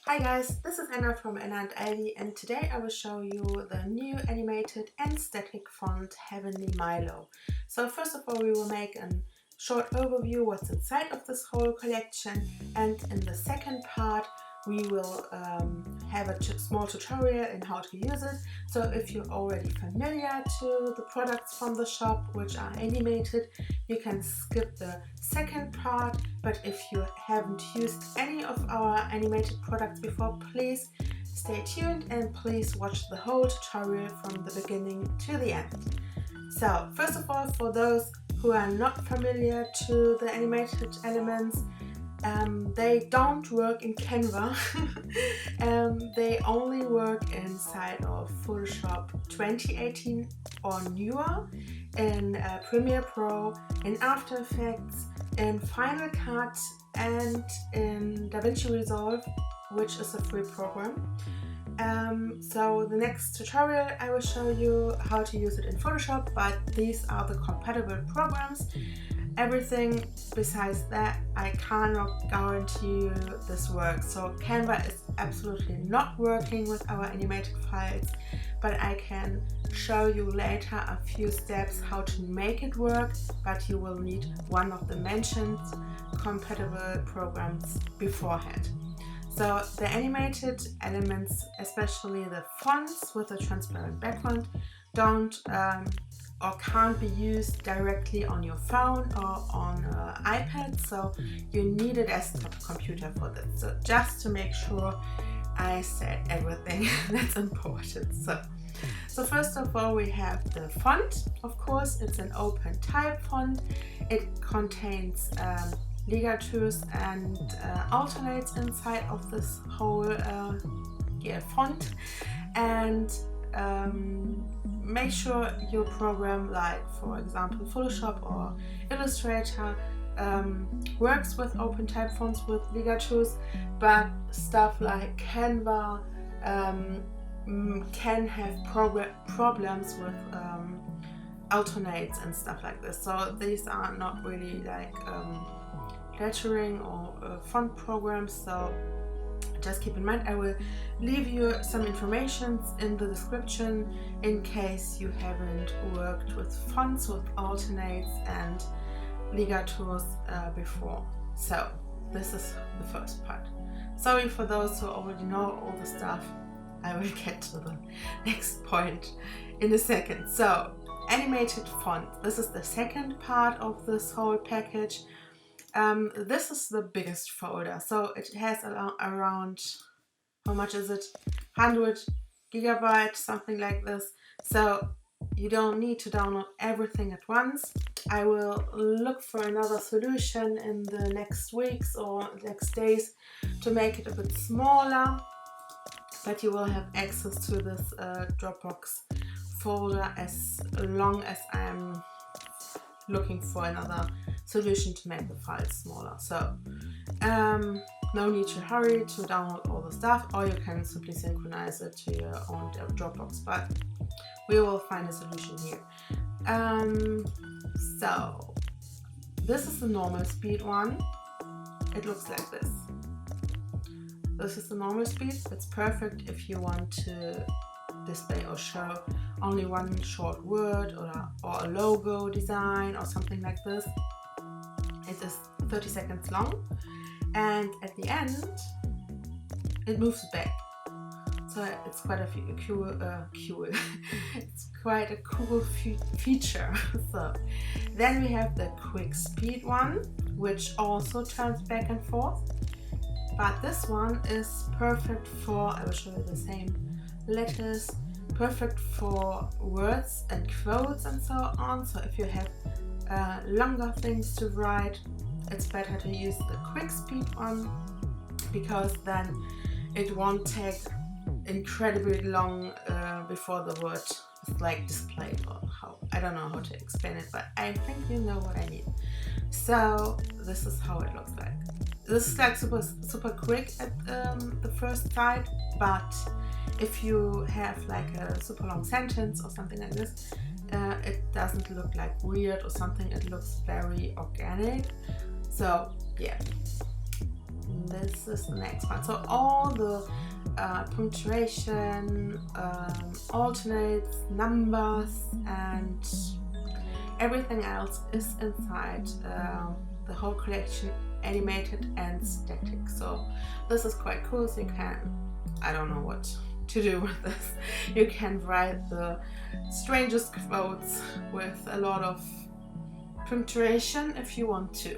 Hi guys, this is Anna from Anna and Ivy, and today I will show you the new animated and static font Heavenly Milo. So first of all we will make a short overview what's inside of this whole collection, and in the second part we will have a small tutorial in how to use it. So if you're already familiar to the products from the shop which are animated, you can skip the second part, but if you haven't used any of our animated products before, please stay tuned and please watch the whole tutorial from the beginning to the end. So first of all, for those who are not familiar to the animated elements, they don't work in Canva. They only work inside of Photoshop 2018 or newer, in Premiere Pro, in After Effects, in Final Cut, and in DaVinci Resolve, which is a free program. So the next tutorial I will show you how to use it in Photoshop, but these are the compatible programs. Everything besides that, I cannot guarantee you this works. So Canva is absolutely not working with our animated files, but I can show you later a few steps how to make it work, but you will need one of the mentioned compatible programs beforehand. So the animated elements, especially the fonts with a transparent background, don't or can't be used directly on your phone or on an iPad, so you need a desktop computer for this. So just to make sure I said everything that's important. So first of all, we have the font. Of course, it's an open type font. It contains ligatures and alternates inside of this whole font, and make sure your program, like for example Photoshop or Illustrator, works with open type fonts with ligatures, but stuff like Canva can have problems with alternates and stuff like this. So these are not really like lettering or font programs, so just keep in mind. I will leave you some information in the description in case you haven't worked with fonts with alternates and ligatures before. So this is the first part. Sorry for those who already know all the stuff. I will get to the next point in a second. So animated font, this is the second part of this whole package. This is the biggest folder, so it has around, how much is it, 100 gigabytes, something like this. So you don't need to download everything at once. I will look for another solution in the next weeks or next days to make it a bit smaller, but you will have access to this Dropbox folder as long as I'm looking for another solution to make the files smaller. So no need to hurry to download all the stuff, or you can simply synchronize it to your own Dropbox, but we will find a solution here. So this is the normal speed one. It looks like this. This is the normal speed. It's perfect if you want to display or show only one short word or a logo design or something like this. It is 30 seconds long, and at the end it moves back. So it's quite a cool it's quite a cool feature. So then we have the quick speed one, which also turns back and forth, but this one is perfect for, I will show you the same letters, perfect for words and quotes and so on. So if you have longer things to write, it's better to use the quick speed one, because then it won't take incredibly long before the word is like displayed, or how, I don't know how to explain it, but I think you know what I mean. So this is how it looks like. This is like super quick at the first sight, but if you have like a super long sentence or something like this, it doesn't look like weird or something. It looks very organic. So yeah, this is the next one. So all the punctuation, alternates, numbers, and everything else is inside the whole collection, animated and static. So this is quite cool. So you can, I don't know what to do with this. You can write the strangest quotes with a lot of punctuation if you want to.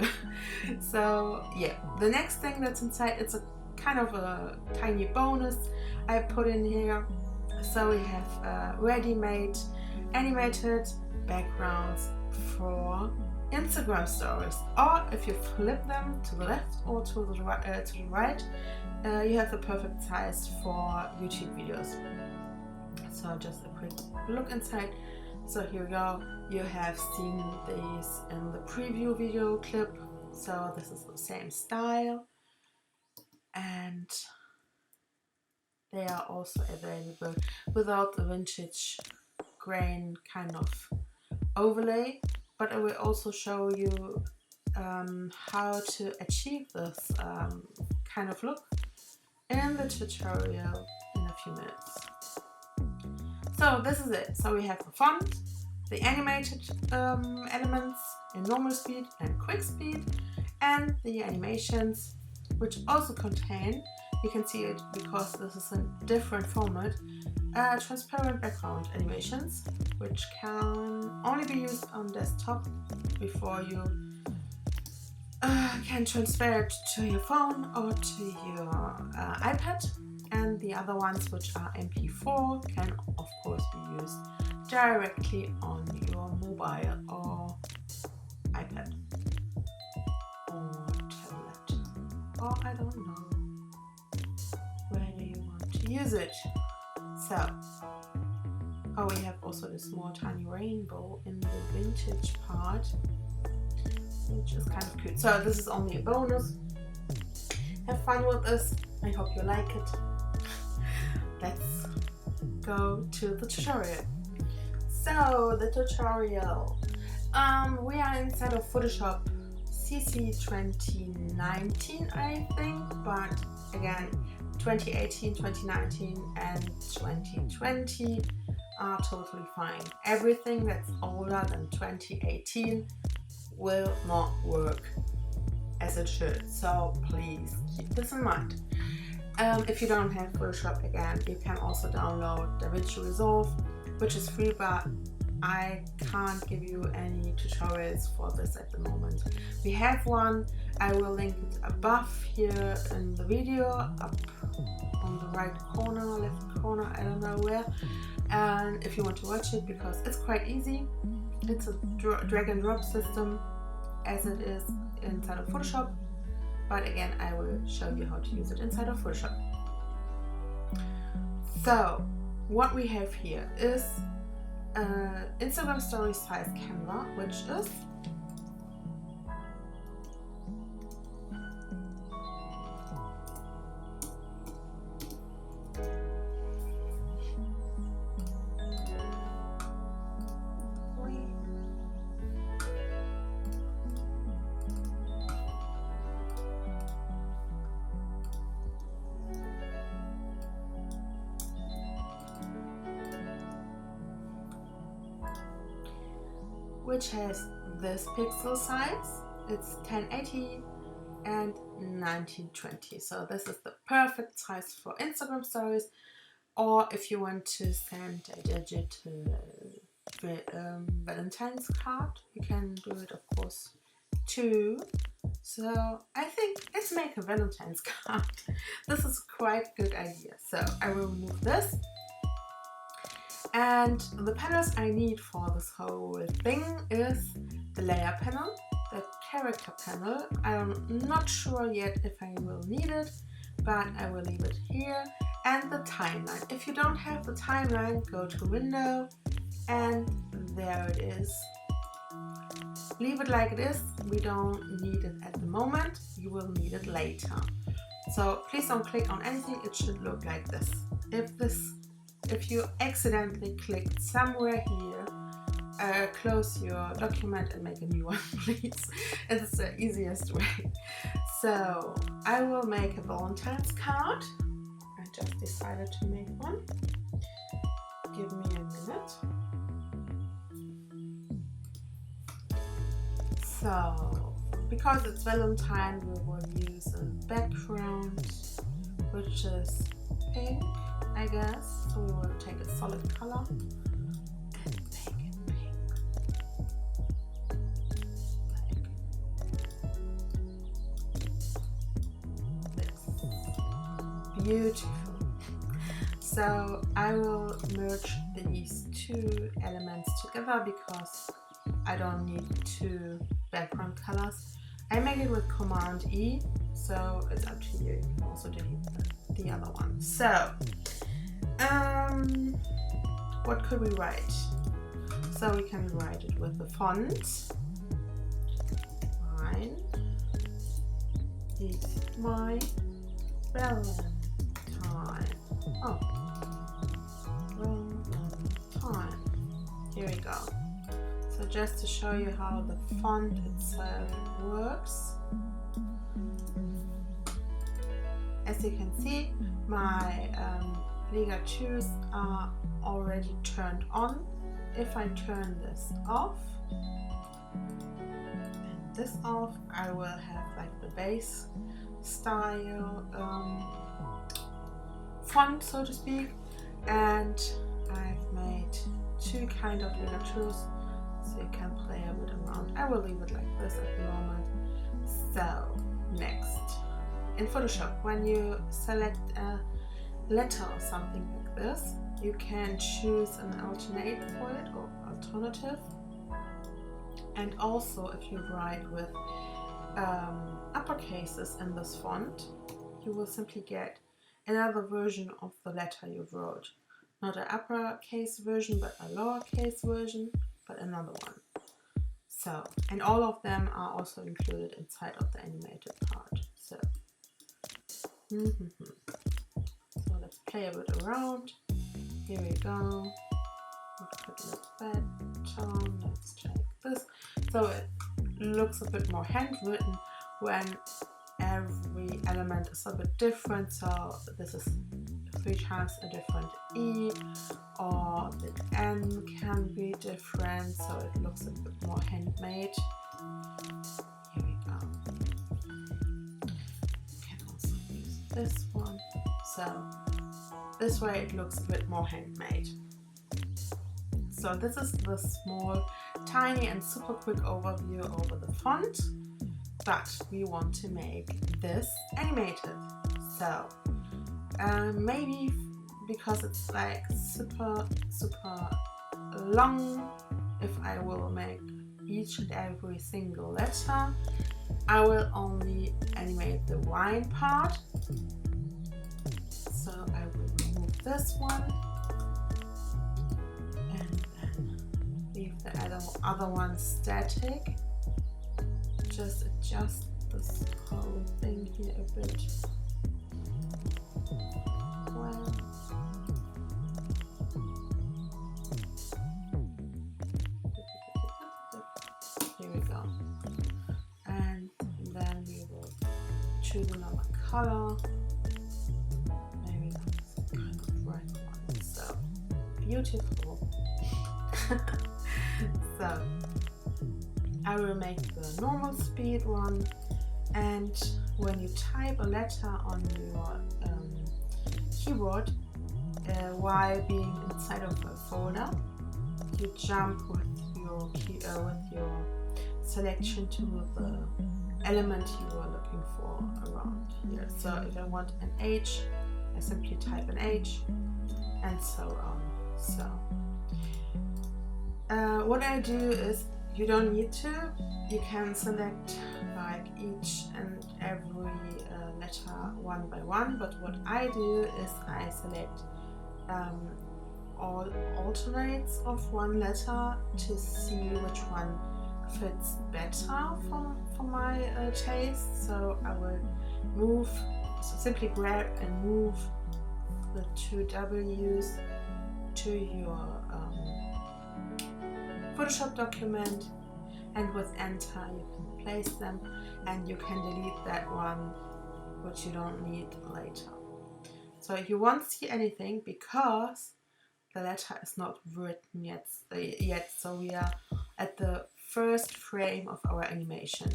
So yeah, the next thing that's inside, it's a kind of a tiny bonus I put in here. So we have ready-made animated backgrounds for Instagram stories, or if you flip them to the left or to the right, you have the perfect size for YouTube videos. So just a quick look inside. So here we go. You have seen these in the preview video clip. So this is the same style, and they are also available without the vintage grain kind of overlay. But I will also show you how to achieve this kind of look in the tutorial in a few minutes. So this is it. So we have the font, the animated elements in normal speed and quick speed, and the animations, which also contain, you can see it because this is a different format, transparent background animations, which can only be used on desktop before you can transfer it to your phone or to your iPad. And the other ones, which are MP4, can of course be used directly on your mobile or iPad or tablet, or I don't know, where do you want to use it? So, oh, we have also the small tiny rainbow in the vintage part, which is kind of cute. So this is only a bonus. Have fun with this. I hope you like it. Let's go to the tutorial. So the tutorial, we are inside of Photoshop CC 2019, I think, but again 2018, 2019 and 2020 are totally fine. Everything that's older than 2018 will not work as it should, so please keep this in mind. If you don't have Photoshop, again, you can also download DaVinci Resolve, which is free, but I can't give you any tutorials for this at the moment. We have one, I will link it above here in the video, up on the right corner, left corner, I don't know where. And if you want to watch it, because it's quite easy, it's a drag and drop system as it is inside of Photoshop. But again, I will show you how to use it inside of Photoshop. So, what we have here is Instagram story size camera, which is which has this pixel size. It's 1080 and 1920. So this is the perfect size for Instagram stories, or if you want to send a digital Valentine's card, you can do it of course too. So I think let's make a Valentine's card. This is quite a good idea. So I will remove this. And the panels I need for this whole thing is the layer panel, the character panel. I'm not sure yet if I will need it, but I will leave it here. And the timeline. If you don't have the timeline, go to Window, and there it is. Leave it like it is. We don't need it at the moment. You will need it later. So please don't click on anything. It should look like this. If you accidentally clicked somewhere here, close your document and make a new one, please. It's the easiest way. So I will make a Valentine's card. I just decided to make one. Give me a minute. So, because it's Valentine, we will use a background which is pink, I guess. So we will take a solid color and make it pink. Like this. Beautiful. So I will merge these two elements together because I don't need two background colors. I make it with Command E, so it's up to you. You can also delete the other one. So, what could we write? So we can write it with the font. Mine is my Valentine. Oh, Valentine. Here we go. So just to show you how the font itself works. As you can see, my ligatures are already turned on. If I turn this off and this off, I will have like the base style font, so to speak. And I've made two kind of ligatures, so you can play a bit around. I will leave it like this at the moment. So next, in Photoshop, when you select a letter or something like this, you can choose an alternate for it or alternative. And also, if you write with uppercases in this font, you will simply get another version of the letter you wrote. Not an uppercase version, but a lowercase version, but another one. So, and all of them are also included inside of the animated part. So, so let's play a bit around. Here we go. What could look better? Let's check this. So it looks a bit more handwritten when every element is a bit different. So this is 3 times a different E, or the N can be different, so it looks a bit more handmade. Here we go. You can also use this one. So this way it looks a bit more handmade. So this is the small, tiny and super quick overview over the font, but we want to make this animated. So maybe because it's like super long, if I will make each and every single letter, I will only animate the wine part. So I will remove this one and then leave the other one static. Just adjust this whole thing here a bit. Well, here we go. And then we will choose another color. Maybe that's kind of bright one. So beautiful. So I will make the normal speed one, and when you type a letter on your keyboard while being inside of a folder, you jump with your selection to the element you are looking for around here. So if I want an H, I simply type an H, and so on. So what I do is, you don't need to, you can select like each and every letter one by one, but what I do is I select all alternates of one letter to see which one fits better for my taste. So I will simply grab and move the 2 W's to your Photoshop document, and with enter you can place them, and you can delete that one which you don't need later. So you won't see anything because the letter is not written yet, so we are at the first frame of our animation,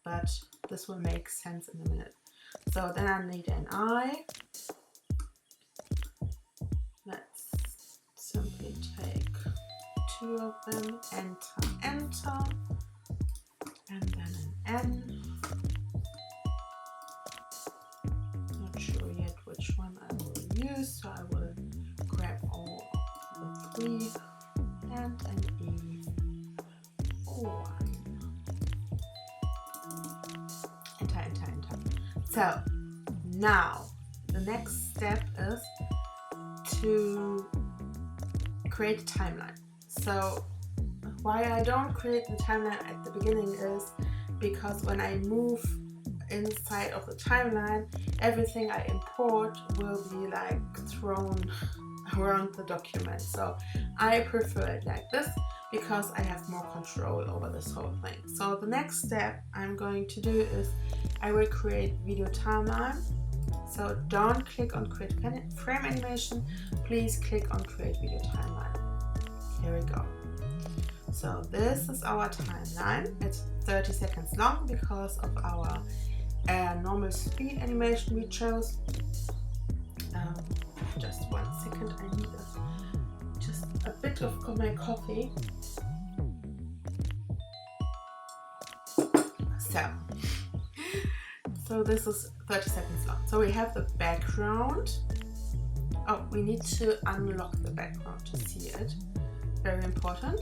but this will make sense in a minute. So then I need an eye. Let's simply take 2 of them, enter, and then an N. Not sure yet which one I will use, so I will grab all of the 3, and an E. 1. Enter, enter, enter. So now the next step is to create a timeline. So why I don't create the timeline at the beginning is because when I move inside of the timeline, everything I import will be like thrown around the document. So I prefer it like this because I have more control over this whole thing. So the next step I'm going to do is I will create video timeline. So don't click on create frame animation, please click on create video timeline. Here we go. So this is our timeline. It's 30 seconds long because of our normal speed animation we chose. Just 1 second, I need just a bit of my coffee. So this is 30 seconds long. So we have the background. Oh, we need to unlock the background to see it. Very important.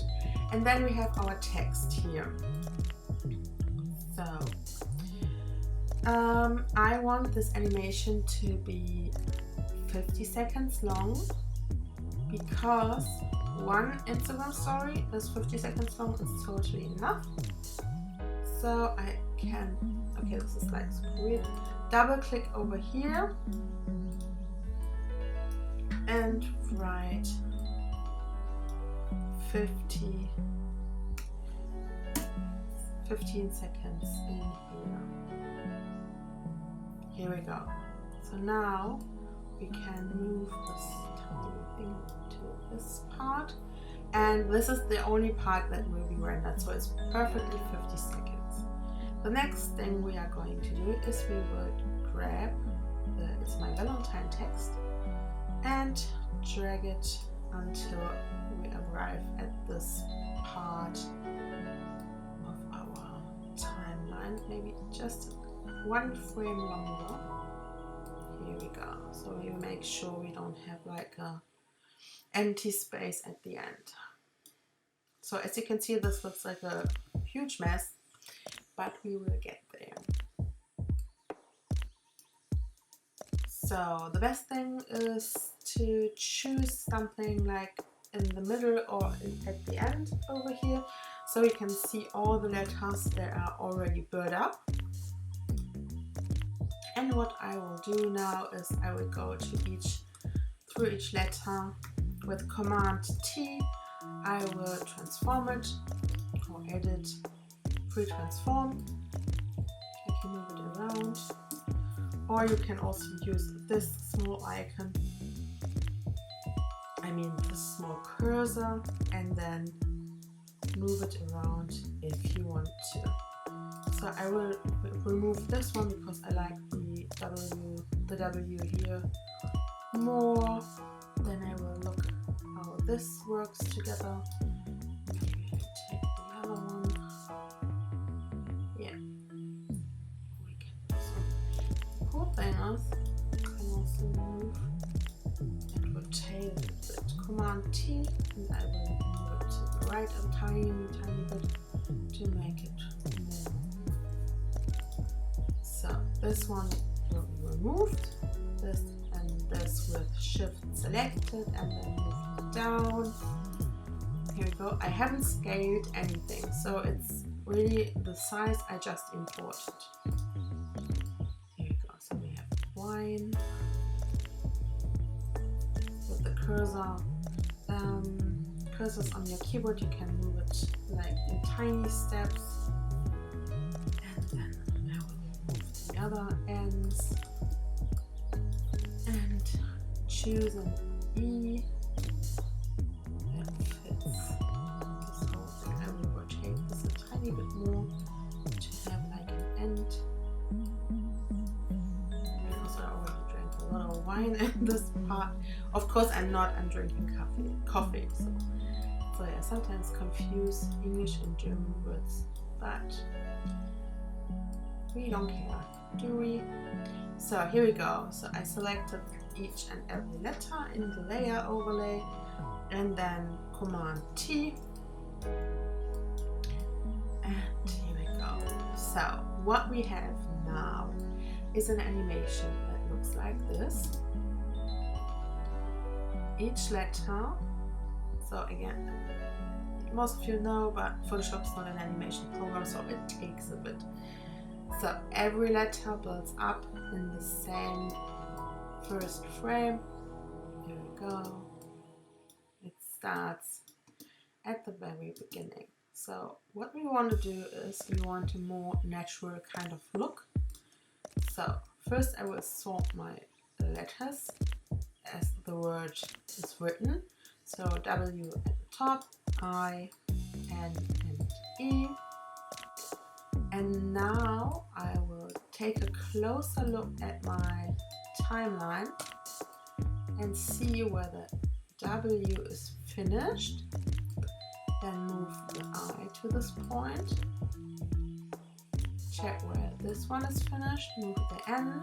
And then we have our text here. So I want this animation to be 50 seconds long because one Instagram story is 50 seconds long. It's totally enough. So I can, okay, this is like super weird. Double click over here and write 15 seconds in here. Here we go. So now we can move this tiny thing to this part, and this is the only part that will be rendered, so it's perfectly 50 seconds. The next thing we are going to do is we will grab the It's My Valentine text and drag it until we arrive at this part of our timeline, maybe just 1 frame longer. Here we go. So we make sure we don't have like a empty space at the end. So as you can see, this looks like a huge mess, but we will get there. So the best thing is to choose something like in the middle or at the end over here, so you can see all the letters that are already blurred up. And what I will do now is I will go to through each letter with Command T. I will transform it or edit, free transform. I can move it around, or you can also use this small icon, this small cursor, and then move it around if you want to. So I will remove this one because I like the W here more. Then I will look how this works together. Maybe I take the other one. Yeah, we can also. The cool thing is I can also move and rotate it a bit. Command T, and I will move it to the right a tiny bit to make it more. So this one will be removed, this and this with shift selected, and then move down. Here we go. I haven't scaled anything, so it's really the size I just imported. Here we go. So we have wine with the cursor. Cursors on your keyboard, you can move it like in tiny steps, and then I will move the other ends and choose an E that fits this whole thing. I will rotate this a tiny bit more to have like an end, because I already drank a lot of wine in this part. Of course I'm drinking coffee, so yeah, sometimes confuse English and German words, but we don't care, do we? So here we go. So I selected each and every letter in the layer overlay, and then Command T, and here we go. So what we have now is an animation that looks like this. Each letter, so again, most of you know, but Photoshop is not an animation program, so it takes a bit. So every letter builds up in the same first frame. Here we go. It starts at the very beginning. So what we want to do is we want a more natural kind of look. So first I will sort my letters as the word is written. So W at the top, I, N, and E. And now I will take a closer look at my timeline and see where the W is finished. Then move the I to this point. Check where this one is finished, move the N.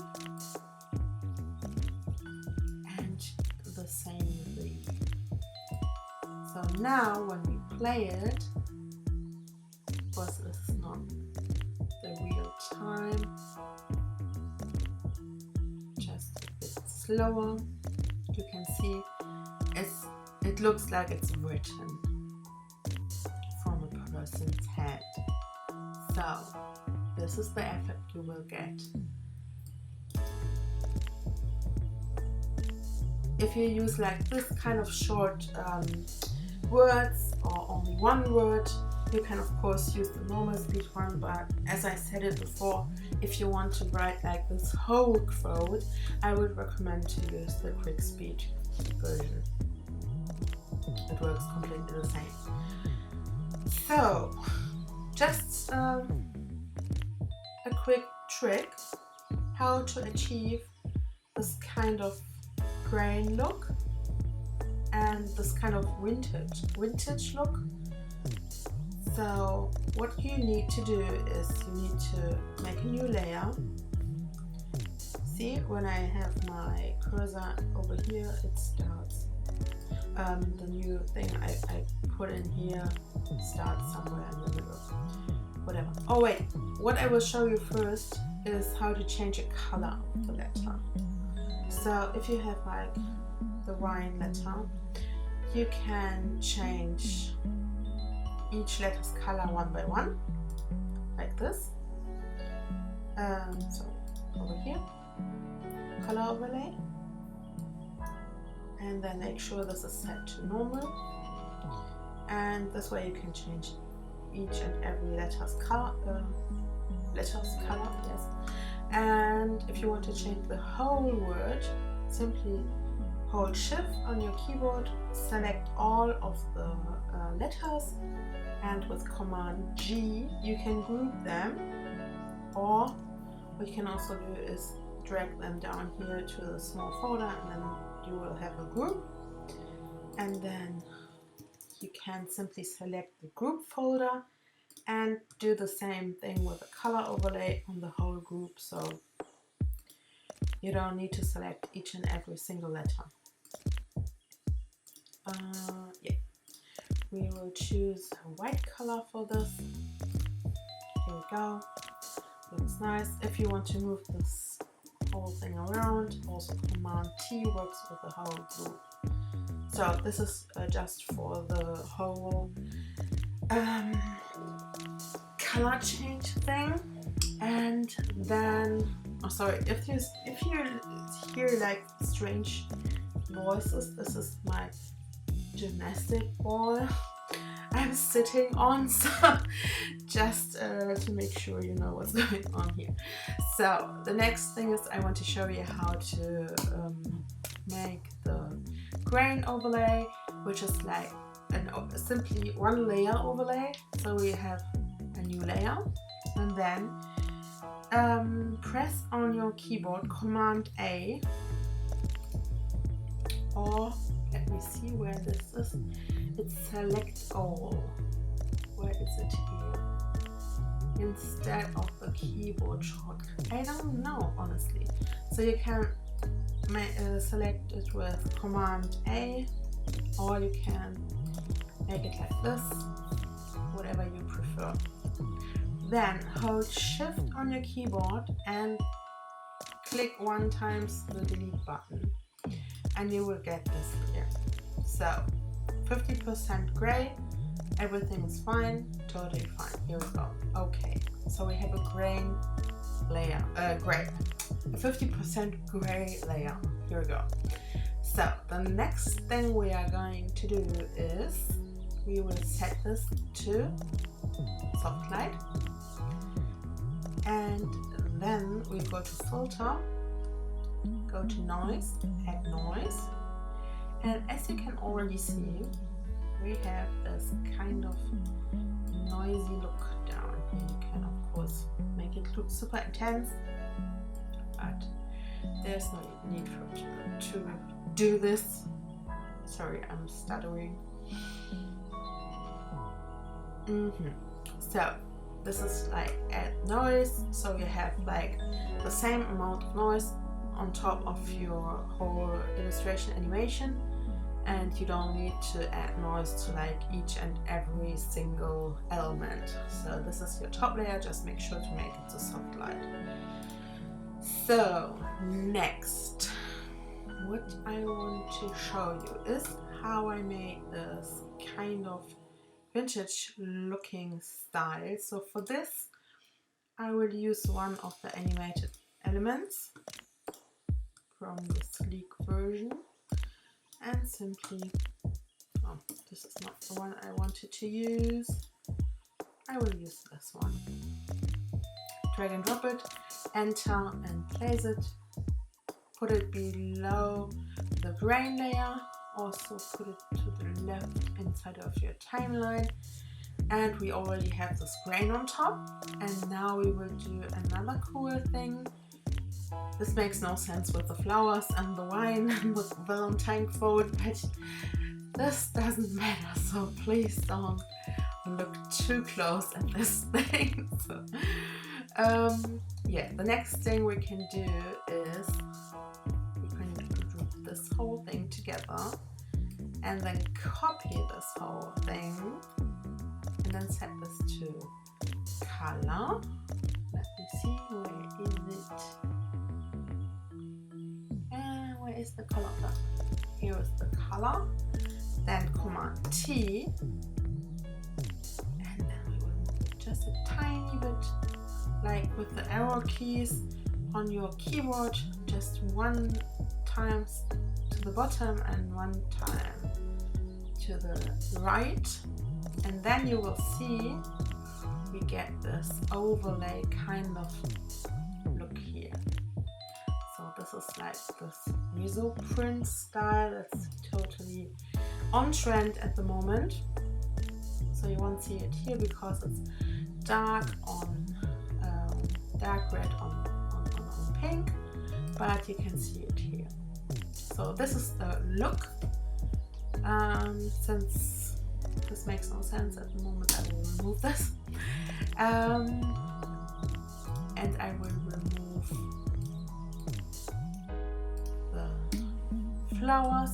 And the same with the E. So now when we play it, of course this is not the real time, just a bit slower. You can see it looks like it's written from a person's head. So this is the effect you will get. If you use like this kind of short words or only one word, you can of course use the normal speed one, but as I said it before, if you want to write like this whole quote, I would recommend to use the quick speed version. It works completely the same. So just a quick trick how to achieve this kind of grain look and this kind of vintage look. So what you need to do is you need to make a new layer. See, when I have my cursor over here, it starts. The new thing I put in here starts somewhere in the middle. Whatever. Oh wait, what I will show you first is how to change the color of the letter. So if you have like the wine letter, you can change each letter's color one by one, like this. So over here, color overlay, and then make sure this is set to normal, and this way you can change each and every letter's color. Yes. And if you want to change the whole word, simply hold Shift on your keyboard, select all of the letters, and with Command G you can group them, or what you can also do is drag them down here to the small folder, and then you will have a group, and then you can simply select the group folder and do the same thing with the color overlay on the whole group, so you don't need to select each and every single letter. Yeah, we will choose a white color for this. Here we go. Looks nice. If you want to move this whole thing around, also Command T works with the whole group. So this is just for the whole color change thing. And then, oh sorry, if you hear like strange voices, this is my gymnastic ball. I'm sitting on, so just to make sure you know what's going on here. So the next thing is I want to show you how to make the grain overlay, which is like simply one layer overlay. So we have a new layer, and then press on your keyboard Command A, or let me see where this is. It's select all. Where is it here? Instead of the keyboard shortcut. I don't know, honestly. So you can select it with Command A, or you can make it like this, whatever you prefer. Then hold Shift on your keyboard and click 1 time the delete button, and you will get this here. So 50% gray, everything is fine, totally fine. Here we go. Okay, so we have a grain layer, gray, a 50% gray layer. Here we go. So the next thing we are going to do is we will set this to soft light, and then we go to filter, go to noise, add noise, and as you can already see, we have this kind of noisy look down here. You can of course make it look super intense, but there's no need to do this. Sorry, I'm stuttering. So this is like add noise, so you have like the same amount of noise on top of your whole illustration animation, and you don't need to add noise to like each and every single element. So this is your top layer, just make sure to make it to soft light. So next, what I want to show you is how I made this kind of vintage looking style. So for this I will use one of the animated elements from the sleek version, and simply, oh, this is not the one I wanted to use, I will use this one. Drag and drop it, enter and place it, put it below the grain layer, also put it to the left inside of your timeline, and we already have this grain on top. And now we will do another cool thing. This makes no sense with the flowers and the wine and the Valentine quote, but this doesn't matter, so please don't look too close at this thing. So, yeah, the next thing we can do is we can group this whole thing together and then copy this whole thing and then set this to color. Let me see, where is it? Where is the color? Here is the color. Then Command T, and then we will move it just a tiny bit, like with the arrow keys on your keyboard, just 1 time to the bottom and 1 time to the right, and then you will see we get this overlay kind of look here. So this is like this mesoprint style that's totally on trend at the moment. So you won't see it here because it's dark on dark red on pink, but you can see it here. So this is the look. Since this makes no sense at the moment, I will remove this, and I will remove the flowers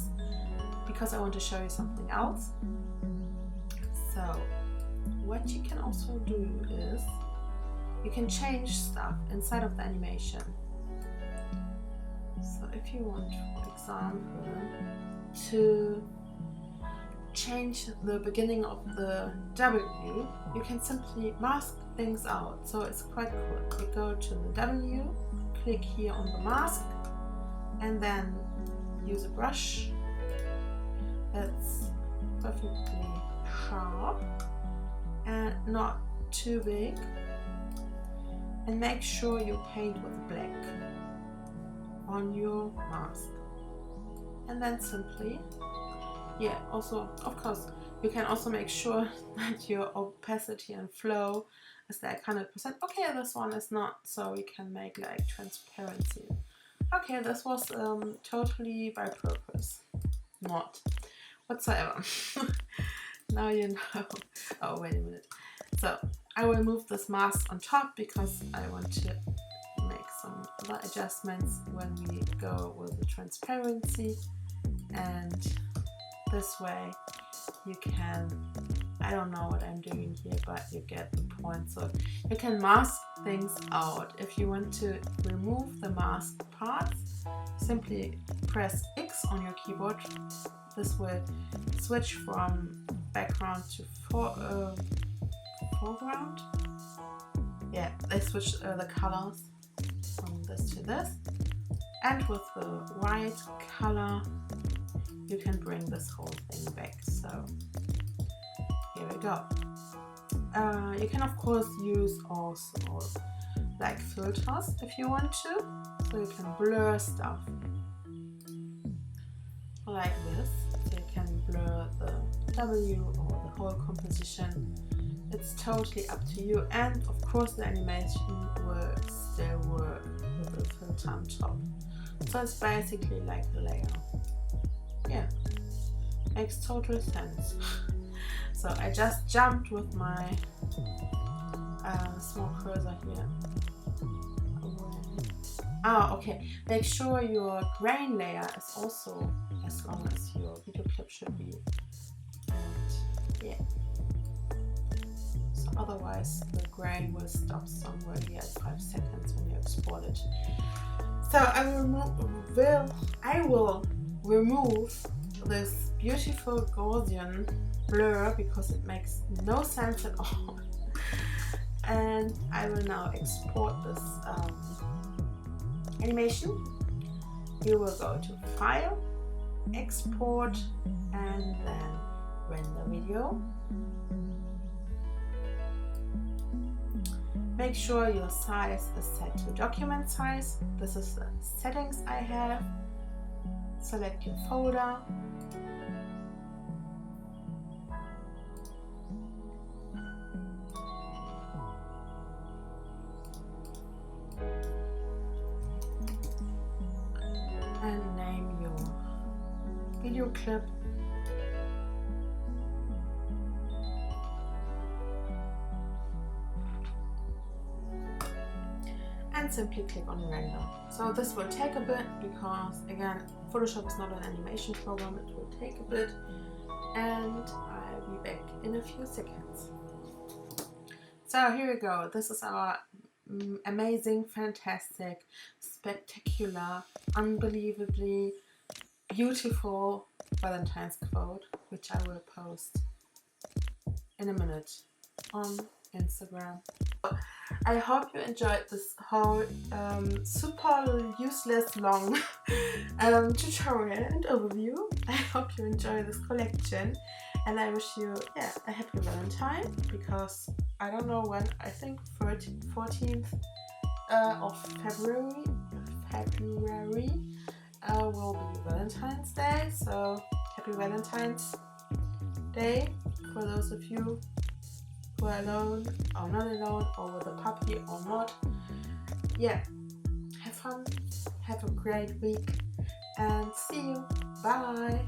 because I want to show you something else. So what you can also do is you can change stuff inside of the animation. So if you want, for example, to change the beginning of the W, you can simply mask things out. So it's quite cool. You go to the W, click here on the mask, and then use a brush. That's perfectly sharp and not too big. And make sure you paint with black on your mask. And then simply, yeah, also, of course, you can also make sure that your opacity and flow is like 100%. Okay, this one is not, so you can make like transparency. Okay, this was totally by purpose, not whatsoever. Now you know. Oh, wait a minute. So I will move this mask on top because I want to make some other adjustments when we go with the transparency, and this way you can, I don't know what I'm doing here, but you get the point. So you can mask things out. If you want to remove the mask parts, simply press X on your keyboard. This will switch from background to foreground. Yeah, they switch the colors from this to this. And with the white color, you can bring this whole thing back. So here we go. You can of course use also like filters if you want to, so you can blur stuff like this. So you can blur the W or the whole composition. It's totally up to you, and of course the animation will still work with the filter on top. So it's basically like a layer. Yeah, makes total sense. So I just jumped with my small cursor here. Okay. Make sure your grain layer is also as long as your video clip should be. And yeah. So otherwise the grain will stop somewhere here at 5 seconds when you export it. So I will remove this beautiful Gaussian blur because it makes no sense at all. And I will now export this animation. You will go to File, Export, and then Render Video. Make sure your size is set to document size. This is the settings I have. Select your folder. And name your video clip. And simply click on render. So this will take a bit because again, Photoshop is not an animation program, it will take a bit, and I'll be back in a few seconds. So here we go. This is our amazing, fantastic, spectacular, unbelievably beautiful Valentine's quote, which I will post in a minute on Instagram. I hope you enjoyed this whole super useless long tutorial and overview. I hope you enjoy this collection, and I wish you a happy Valentine, because I don't know when, I think 14th of February will be Valentine's Day. So happy Valentine's Day for those of you who are alone or not alone, or with a puppy or not. Yeah, have fun, have a great week, and see you. Bye.